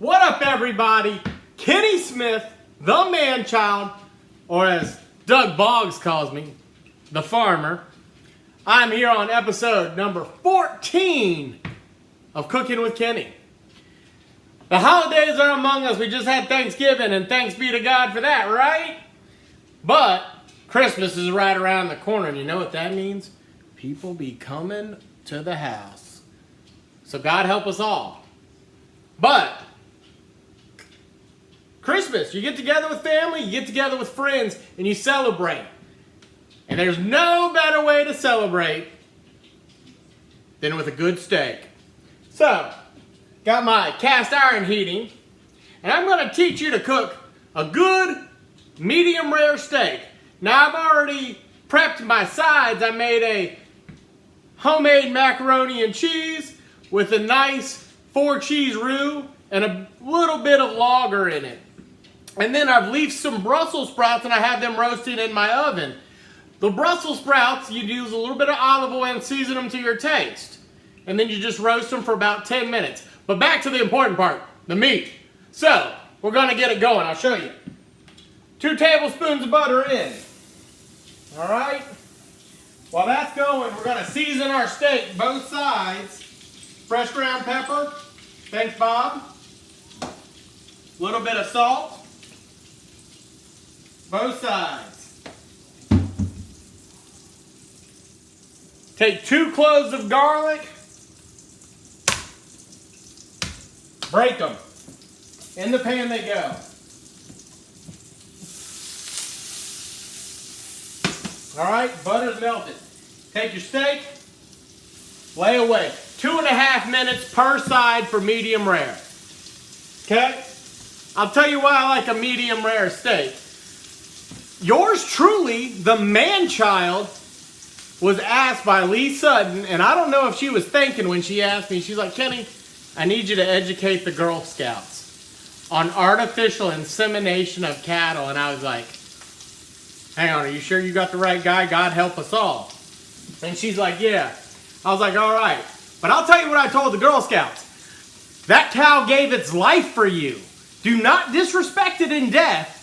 What up, everybody? Kenny Smith, the man-child, or as Doug Boggs calls me, the farmer. I'm here on episode number 14 of Cooking with Kenny. The holidays are among us. We just had Thanksgiving, and thanks be to God for that, right? But Christmas is right around the corner, and you know what that means? People be coming to the house. So God help us all. But Christmas, you get together with family, you get together with friends, and you celebrate. And there's no better way to celebrate than with a good steak. So, got my cast iron heating, and I'm going to teach you to cook a good medium rare steak. Now, I've already prepped my sides. I made a homemade macaroni and cheese with a nice 4-cheese roux and a little bit of lager in it. And then I've leafed some Brussels sprouts and I have them roasted in my oven. The Brussels sprouts, you use a little bit of olive oil and season them to your taste. And then you just roast them for about 10 minutes. But back to the important part, the meat. So, we're going to get it going. I'll show you. 2 tablespoons of butter in. All right? While that's going, we're going to season our steak, both sides. Fresh ground pepper. Thanks, Bob. A little bit of salt. Both sides. Take 2 cloves of garlic. Break them. In the pan they go. Alright, butter's melted. Take your steak, lay away. 2.5 minutes per side for medium rare. Okay? I'll tell you why I like a medium rare steak. Yours truly, the man-child, was asked by Lee Sutton, and I don't know if she was thinking when she asked me. She's like, Kenny, I need you to educate the Girl Scouts on artificial insemination of cattle. And I was like, hang on, are you sure you got the right guy? God help us all. And she's like, yeah. I was like, all right. But I'll tell you what I told the Girl Scouts. That cow gave its life for you. Do not disrespect it in death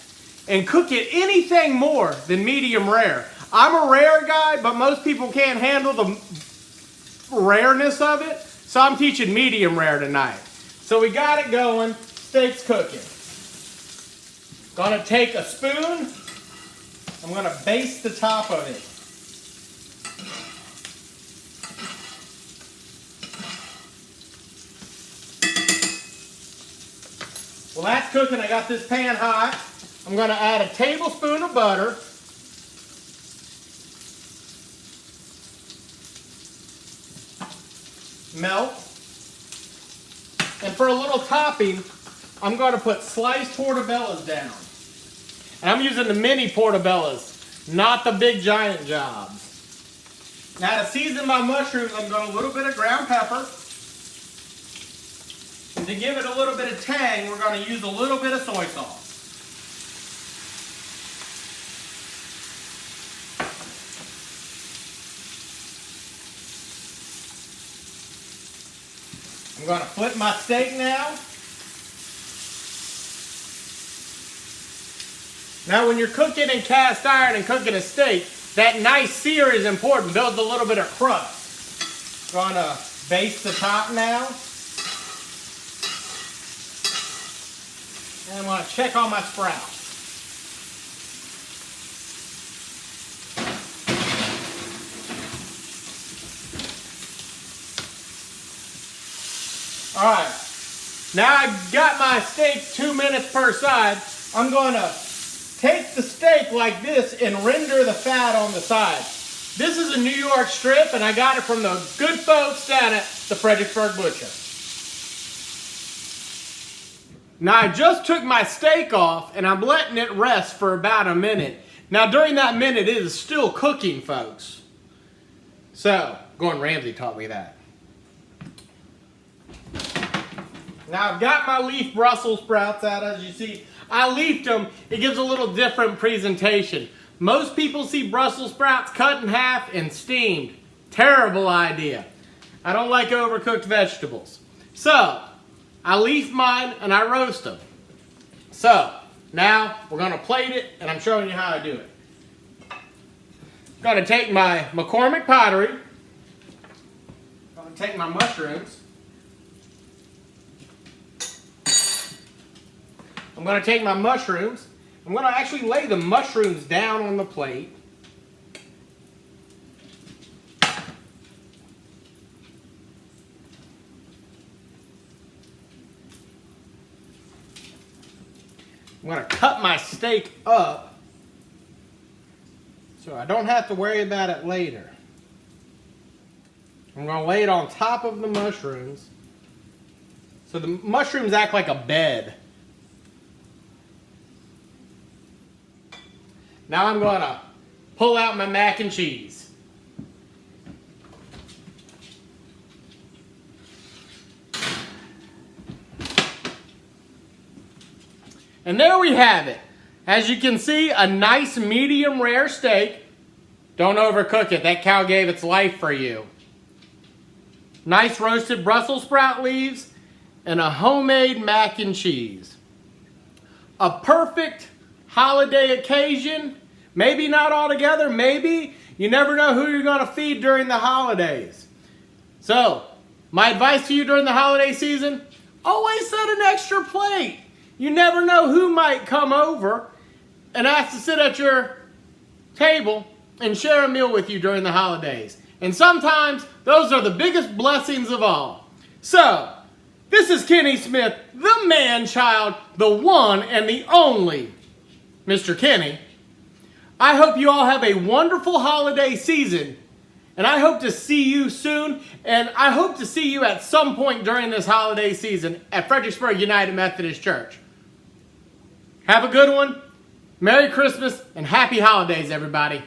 and cook it anything more than medium rare. I'm a rare guy, but most people can't handle the rareness of it. So I'm teaching medium rare tonight. So we got it going. Steak's cooking. Gonna take a spoon. I'm gonna baste the top of it. Well, that's cooking. I got this pan hot. I'm going to add a tablespoon of butter. Melt. And for a little topping, I'm going to put sliced portobellos down. And I'm using the mini portobellos, not the big giant jobs. Now to season my mushrooms, I'm going to a little bit of ground pepper. And to give it a little bit of tang, we're going to use a little bit of soy sauce. I'm going to flip my steak now. Now when you're cooking in cast iron and cooking a steak, that nice sear is important. Builds a little bit of crust. Going to baste the top now. And I want to check on my sprouts. Alright, now I've got my steak 2 minutes per side. I'm going to take the steak like this and render the fat on the side. This is a New York strip, and I got it from the good folks down at the Fredericksburg Butcher. Now I just took my steak off and I'm letting it rest for about a minute. Now during that minute it is still cooking, folks. So, Gordon Ramsay taught me that. Now I've got my leaf Brussels sprouts out, as you see. I leafed them. It gives a little different presentation. Most people see Brussels sprouts cut in half and steamed. Terrible idea. I don't like overcooked vegetables. So, I leaf mine and I roast them. So, now we're going to plate it and I'm showing you how I do it. I'm going to take my McCormick pottery. I'm going to take my mushrooms. I'm going to take my mushrooms. I'm going to actually lay the mushrooms down on the plate. I'm going to cut my steak up so I don't have to worry about it later. I'm going to lay it on top of the mushrooms so the mushrooms act like a bed. Now I'm going to pull out my mac and cheese. And there we have it. As you can see, a nice medium rare steak. Don't overcook it. That cow gave its life for you. Nice roasted Brussels sprout leaves and a homemade mac and cheese. A perfect holiday occasion. Maybe not all together. Maybe. You never know who you're going to feed during the holidays. So, my advice to you during the holiday season, always set an extra plate. You never know who might come over and ask to sit at your table and share a meal with you during the holidays. And sometimes those are the biggest blessings of all. So, this is Kenny Smith, the man-child, the one and the only Mr. Kenny. I hope you all have a wonderful holiday season. And I hope to see you soon. And I hope to see you at some point during this holiday season at Fredericksburg United Methodist Church. Have a good one. Merry Christmas and happy holidays, everybody.